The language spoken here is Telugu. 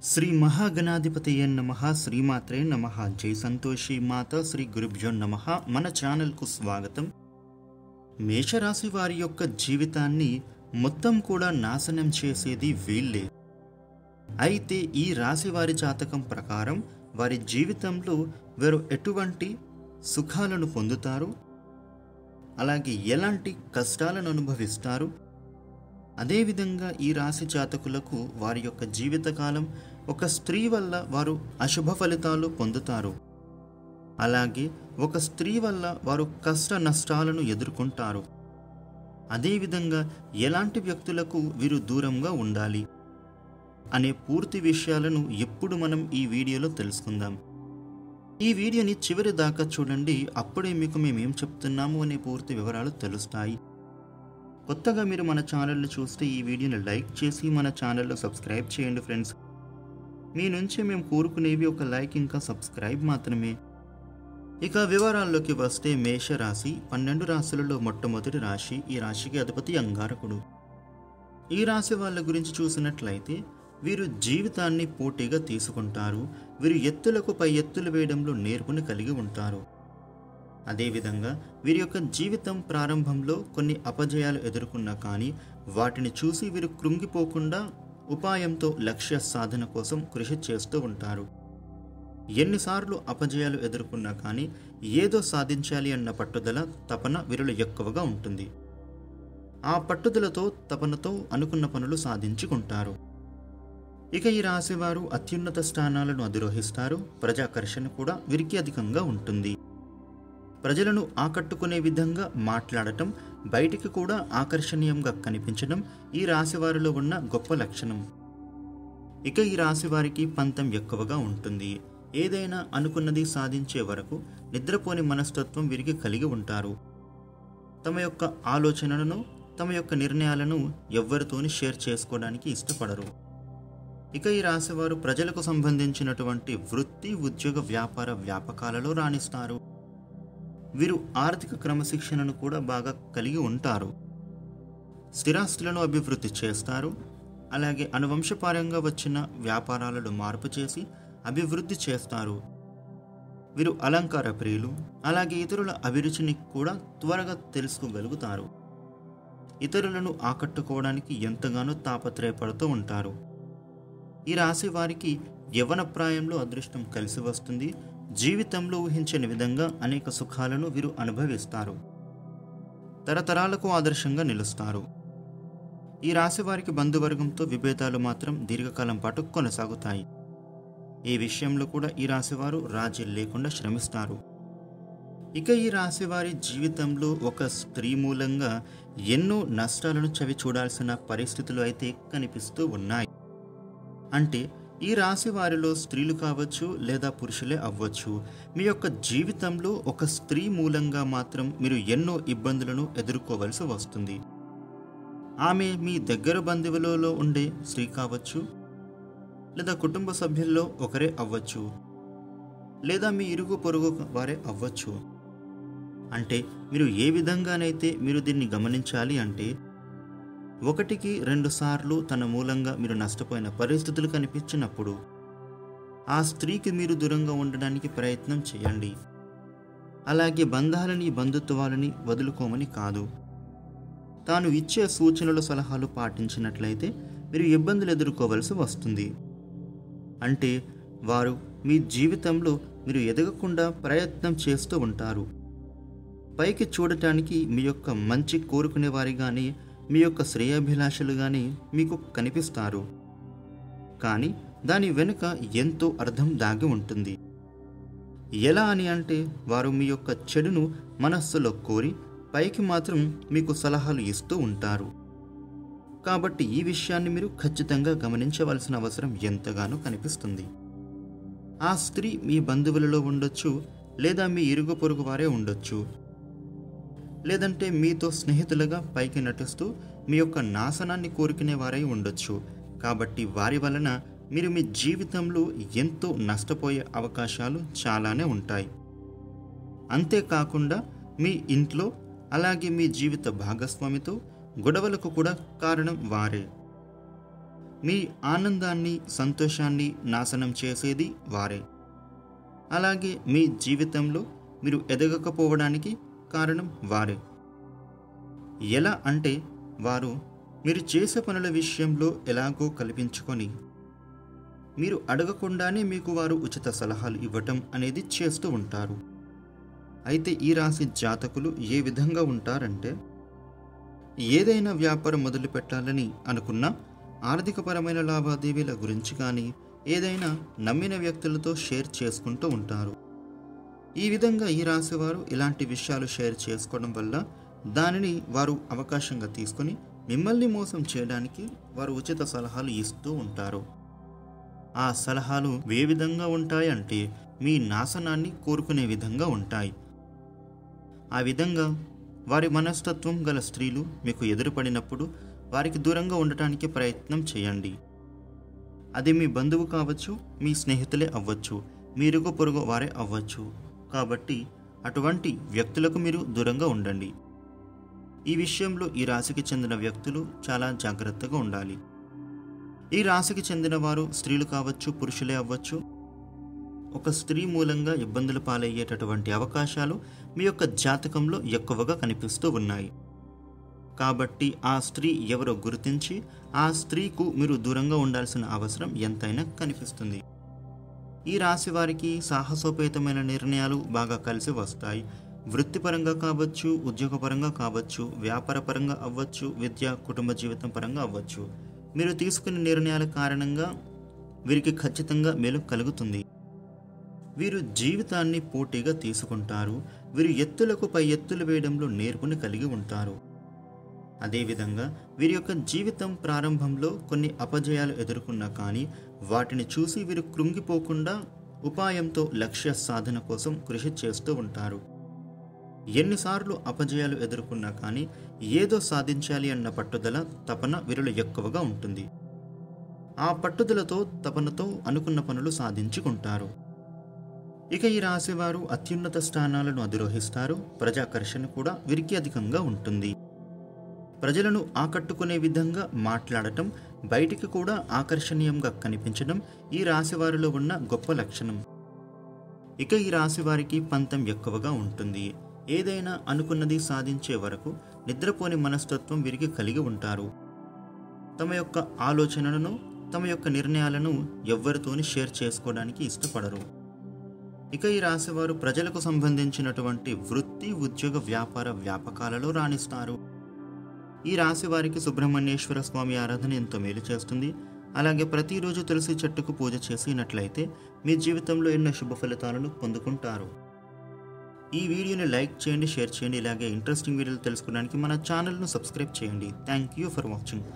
శ్రీ మహాగణాధిపతయ నమః శ్రీమాత్రే నమః జై సంతోషి మాత శ్రీ గురుభ్యో నమః. మన ఛానల్కు స్వాగతం. మేషరాశి వారి యొక్క జీవితాన్ని మొత్తం కూడా నాశనం చేసేది వీళ్ళే. అయితే ఈ రాశి వారి జాతకం ప్రకారం వారి జీవితంలో వీరు ఎటువంటి సుఖాలను పొందుతారు, అలాగే ఎలాంటి కష్టాలను అనుభవిస్తారు, అదేవిధంగా ఈ రాశి జాతకులకు వారి యొక్క జీవితకాలం ఒక స్త్రీ వల్ల వారు అశుభ ఫలితాలు పొందుతారు, అలాగే ఒక స్త్రీ వల్ల వారు కష్ట నష్టాలను ఎదుర్కొంటారు. అదేవిధంగా ఎలాంటి వ్యక్తులకు వీరు దూరంగా ఉండాలి అనే పూర్తి విషయాలను ఎప్పుడు మనం ఈ వీడియోలో తెలుసుకుందాం. ఈ వీడియోని చివరి దాకా చూడండి, అప్పుడే మీకు మేమేం చెప్తున్నాము అనే పూర్తి వివరాలు తెలుస్తాయి. కొత్తగా మీరు మన ఛానల్ని చూస్తే ఈ వీడియోని లైక్ చేసి మన ఛానల్లో సబ్స్క్రైబ్ చేయండి ఫ్రెండ్స్. మీ నుంచి మేము కోరుకునేవి ఒక లైక్ ఇంకా సబ్స్క్రైబ్ మాత్రమే. ఇక వివరాల్లోకి వస్తే మేషరాశి 12 రాశులలో మొట్టమొదటి రాశి. ఈ రాశికి అధిపతి అంగారకుడు. ఈ రాశి వాళ్ళ గురించి చూసినట్లయితే వీరు జీవితాన్ని పోటీగా తీసుకుంటారు. వీరు ఎత్తులకు పై ఎత్తులు వేయడంలో నేర్పుని కలిగి ఉంటారు. అదేవిధంగా వీరి యొక్క జీవితం ప్రారంభంలో కొన్ని అపజయాలు ఎదుర్కొన్నా కానీ వాటిని చూసి వీరు కృంగిపోకుండా ఉపాయంతో లక్ష్య సాధన కోసం కృషి చేస్తూ ఉంటారు. ఎన్నిసార్లు అపజయాలు ఎదుర్కొన్నా కానీ ఏదో సాధించాలి అన్న పట్టుదల తపన వీరిలో ఎక్కువగా ఉంటుంది. ఆ పట్టుదలతో తపనతో అనుకున్న పనులు సాధించుకుంటారు. ఇక ఈ రాశివారు అత్యున్నత స్థానాలను అధిరోహిస్తారు. ప్రజాకర్షణ కూడా వీరికి అధికంగా ఉంటుంది. ప్రజలను ఆకట్టుకునే విధంగా మాట్లాడటం, బయటికి కూడా ఆకర్షణీయంగా కనిపించడం ఈ రాశివారిలో ఉన్న గొప్ప లక్షణం. ఇక ఈ రాశివారికి పంతం ఎక్కువగా ఉంటుంది. ఏదైనా అనుకున్నది సాధించే వరకు నిద్రపోని మనస్తత్వం వీరికి కలిగి ఉంటారు. తమ యొక్క ఆలోచనలను, తమ యొక్క నిర్ణయాలను ఎవ్వరితోని షేర్ చేసుకోవడానికి ఇష్టపడరు. ఇక ఈ రాశివారు ప్రజలకు సంబంధించినటువంటి వృత్తి, ఉద్యోగ, వ్యాపార వ్యాపకాలలో రాణిస్తారు. వీరు ఆర్థిక క్రమశిక్షణను కూడా బాగా కలిగి ఉంటారు. స్థిరాస్తులను అభివృద్ధి చేస్తారు. అలాగే అనువంశపారంగా వచ్చిన వ్యాపారాలను మార్పు చేసి అభివృద్ధి చేస్తారు. వీరు అలంకార ప్రియులు. అలాగే ఇతరుల అభిరుచిని కూడా త్వరగా తెలుసుకోగలుగుతారు. ఇతరులను ఆకట్టుకోవడానికి ఎంతగానో తాపత్రయపడుతూ ఉంటారు. ఈ రాశి వారికి యవ్వన ప్రాయంలో అదృష్టం కలిసి వస్తుంది. జీవితంలో ఊహించని విధంగా అనేక సుఖాలను వీరు అనుభవిస్తారు. తరతరాలకు ఆదర్శంగా నిలుస్తారు. ఈ రాశి వారికి బంధువర్గంతో విభేదాలు మాత్రం దీర్ఘకాలం పాటు కొనసాగుతాయి. ఈ విషయంలో కూడా ఈ రాశివారు రాజీ లేకుండా శ్రమిస్తారు. ఇక ఈ రాశివారి జీవితంలో ఒక స్త్రీ మూలంగా ఎన్నో నష్టాలను చవి చూడాల్సిన పరిస్థితులు అయితే కనిపిస్తూ ఉన్నాయి. అంటే ఈ రాశి వారిలో స్త్రీలు కావచ్చు లేదా పురుషులే అవ్వచ్చు, మీ యొక్క జీవితంలో ఒక స్త్రీ మూలంగా మాత్రం మీరు ఎన్నో ఇబ్బందులను ఎదుర్కోవలసి వస్తుంది. ఆమె మీ దగ్గర బంధువులలో ఉండే స్త్రీ కావచ్చు, లేదా కుటుంబ సభ్యుల్లో ఒకరే అవ్వచ్చు, లేదా మీ ఇరుగు పొరుగు వారే అవ్వచ్చు. అంటే మీరు ఏ విధంగానైతే మీరు దీన్ని గమనించాలి అంటే, 1-2 సార్లు తన మూలంగా మీరు నష్టపోయిన పరిస్థితులు కనిపించినప్పుడు ఆ స్త్రీకి మీరు దూరంగా ఉండడానికి ప్రయత్నం చేయండి. అలాగే బంధాలని, బంధుత్వాలని వదులుకోమని కాదు. తాను ఇచ్చే సూచనలు, సలహాలు పాటించినట్లయితే మీరు ఇబ్బందులు ఎదుర్కోవలసి వస్తుంది. అంటే వారు మీ జీవితంలో మీరు ఎదగకుండా ప్రయత్నం చేస్తూ ఉంటారు. పైకి చూడటానికి మీ యొక్క మంచి కోరుకునే వారిగానే, మీ యొక్క శ్రేయాభిలాషలు కానీ మీకు కనిపిస్తారు. కానీ దాని వెనుక ఎంతో అర్థం దాగి ఉంటుంది. ఎలా అని అంటే వారు మీ యొక్క చెడును మనస్సులో కోరి పైకి మాత్రం మీకు సలహాలు ఇస్తూ ఉంటారు. కాబట్టి ఈ విషయాన్ని మీరు ఖచ్చితంగా గమనించవలసిన అవసరం ఎంతగానో కనిపిస్తుంది. ఆ స్త్రీ మీ బంధువులలో ఉండొచ్చు, లేదా మీ ఇరుగు పొరుగు వారే ఉండొచ్చు, లేదంటే మీతో స్నేహితులుగా పైకి నటిస్తూ మీ యొక్క నాశనాన్ని కోరుకునే వారై ఉండొచ్చు. కాబట్టి వారి వలన మీరు మీ జీవితంలో ఎంతో నష్టపోయే అవకాశాలు చాలానే ఉంటాయి. అంతేకాకుండా మీ ఇంట్లో, అలాగే మీ జీవిత భాగస్వామితో గొడవలకు కూడా కారణం వారే. మీ ఆనందాన్ని, సంతోషాన్ని నాశనం చేసేది వారే. అలాగే మీ జీవితంలో మీరు ఎదగకపోవడానికి కారణం వారే. ఎలా అంటే వారు మీరు చేసే పనుల విషయంలో ఎలాగో కల్పించుకొని మీరు అడగకుండానే మీకు వారు ఉచిత సలహాలు ఇవ్వటం అనేది చేస్తూ ఉంటారు. అయితే ఈ రాశి జాతకులు ఏ విధంగా ఉంటారంటే, ఏదైనా వ్యాపారం మొదలు పెట్టాలని అనుకున్నా ఆర్థికపరమైన లావాదేవీల గురించి కానీ ఏదైనా నమ్మిన వ్యక్తులతో షేర్ చేసుకుంటూ ఉంటారు. ఈ విధంగా ఈ రాశి వారు ఇలాంటి విషయాలు షేర్ చేసుకోవడం వల్ల దానిని వారు అవకాశంగా తీసుకొని మిమ్మల్ని మోసం చేయడానికి వారు ఉచిత సలహాలు ఇస్తూ ఉంటారు. ఆ సలహాలు ఏ విధంగా ఉంటాయంటే మీ నాశనాన్ని కోరుకునే విధంగా ఉంటాయి. ఆ విధంగా వారి మనస్తత్వం గల స్త్రీలు మీకు ఎదురుపడినప్పుడు వారికి దూరంగా ఉండటానికి ప్రయత్నం చేయండి. అది మీ బంధువు కావచ్చు, మీ స్నేహితులే అవ్వచ్చు, మీ ఇరుగు పొరుగు వారే అవ్వచ్చు. కాబట్టి అటువంటి వ్యక్తులకు మీరు దూరంగా ఉండండి. ఈ విషయంలో ఈ రాశికి చెందిన వ్యక్తులు చాలా జాగ్రత్తగా ఉండాలి. ఈ రాశికి చెందిన వారు స్త్రీలు కావచ్చు, పురుషులే అవ్వచ్చు. ఒక స్త్రీ మూలంగా ఇబ్బందులు పాలయ్యేటటువంటి అవకాశాలు మీ యొక్క జాతకంలో ఎక్కువగా కనిపిస్తూ ఉన్నాయి. కాబట్టి ఆ స్త్రీ ఎవరో గుర్తించి ఆ స్త్రీకు మీరు దూరంగా ఉండాల్సిన అవసరం ఎంతైనా కనిపిస్తుంది. ఈ రాశి వారికి సాహసోపేతమైన నిర్ణయాలు బాగా కలిసి వస్తాయి. వృత్తిపరంగా కావచ్చు, ఉద్యోగపరంగా కావచ్చు, వ్యాపారపరంగా అవ్వచ్చు, విద్య, కుటుంబ జీవితం పరంగా అవ్వచ్చు. మీరు తీసుకునే నిర్ణయాల కారణంగా వీరికి ఖచ్చితంగా మేలు కలుగుతుంది. వీరు జీవితాన్ని పోటీగా తీసుకుంటారు. వీరు ఎత్తులకు పై ఎత్తులు వేయడంలో నేర్పుని కలిగి ఉంటారు. అదేవిధంగా వీరి యొక్క జీవితం ప్రారంభంలో కొన్ని అపజయాలు ఎదుర్కొన్నా కానీ వాటిని చూసి వీరు కృంగిపోకుండా ఉపాయంతో లక్ష్య సాధన కోసం కృషి చేస్తూ ఉంటారు. ఎన్నిసార్లు అపజయాలు ఎదుర్కొన్నా కానీ ఏదో సాధించాలి అన్న పట్టుదల, తపన వీరిలో ఎక్కువగా ఉంటుంది. ఆ పట్టుదలతో, తపనతో అనుకున్న పనులు సాధించుకుంటారు. ఇక ఈ రాశివారు అత్యున్నత స్థానాలను అధిరోహిస్తారు. ప్రజాకర్షణ కూడా వీరికి అధికంగా ఉంటుంది. ప్రజలను ఆకట్టుకునే విధంగా మాట్లాడటం, బయటికి కూడా ఆకర్షణీయంగా కనిపించడం ఈ రాశివారిలో ఉన్న గొప్ప లక్షణం. ఇక ఈ రాశివారికి పంతం ఎక్కువగా ఉంటుంది. ఏదైనా అనుకున్నది సాధించే వరకు నిద్రపోని మనస్తత్వం వీరికి కలిగి ఉంటారు. తమ యొక్క ఆలోచనలను, తమ యొక్క నిర్ణయాలను ఎవ్వరితోని షేర్ చేసుకోవడానికి ఇష్టపడరు. ఇక ఈ రాశివారు ప్రజలకు సంబంధించినటువంటి వృత్తి, ఉద్యోగ, వ్యాపార వ్యాపకాలలో రాణిస్తారు. ఈ రాశి వారికి సుబ్రహ్మణ్యేశ్వర స్వామి ఆరాధన ఎంతో మేలు చేస్తుంది. అలాగే ప్రతిరోజు తులసి చెట్టుకు పూజ చేసినట్లయితే మీ జీవితంలో ఎన్నో శుభ ఫలితాలను పొందుకుంటారు. ఈ వీడియోని లైక్ చేయండి, షేర్ చేయండి. ఇలాగే ఇంట్రెస్టింగ్ వీడియోలు తెలుసుకోవడానికి మన ఛానల్ను సబ్స్క్రైబ్ చేయండి. Thank you for watching.